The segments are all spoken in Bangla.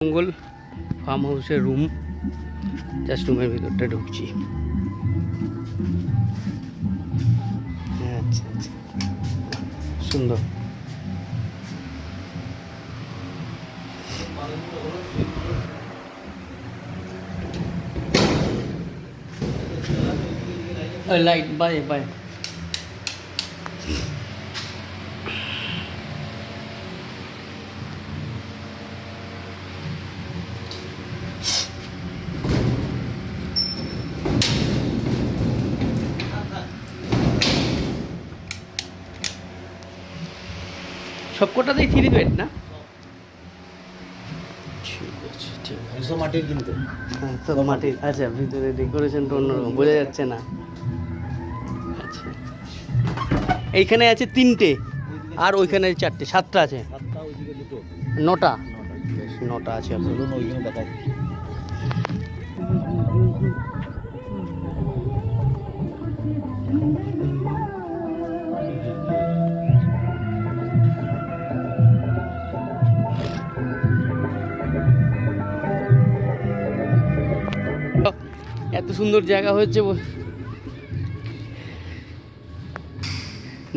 মঙ্গল ফার্ম হাউসের রুম, জাস্ট রুমের ভিতরটা ঢুকছি। আচ্ছা আচ্ছা, সুন্দর। Light bye bye. সবকটাতেই 3 বেড না? ঠিক আছে, ঠিক আছে। মাটির কিন্তু হ্যাঁ, সব মাটির। আচ্ছা, ভিতরে ডেকোরেশনটা অন্যরকম, বোঝা যাচ্ছে না। আচ্ছা, এইখানে আছে 3টে, আর ওইখানে 4টে, 7টা আছে। 7টা, ওইদিকে 2টো, 9টা। বেশ, 9টা আছে আপনার। চলুন ওইখানে দেখাই। এত সুন্দর জায়গা হচ্ছে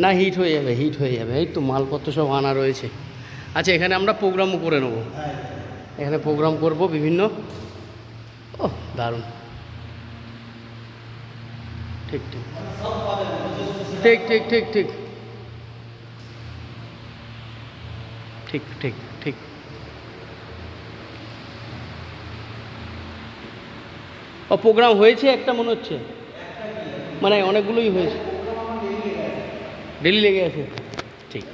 না, হিট হয়ে যাবে, হিট হয়ে যাবে। এই তো মালপত্র সব আনা রয়েছে। আচ্ছা, এখানে আমরা প্রোগ্রামও করে নেব। এখানে প্রোগ্রাম করব বিভিন্ন। ও দারুণ, ঠিক ঠিক ঠিক ঠিক ঠিক ঠিক ঠিক ঠিক ঠিক। ও প্রোগ্রাম হয়েছে একটা মনে হচ্ছে, মানে অনেকগুলোই হয়েছে, ডেলি লেগে আছে। ঠিক।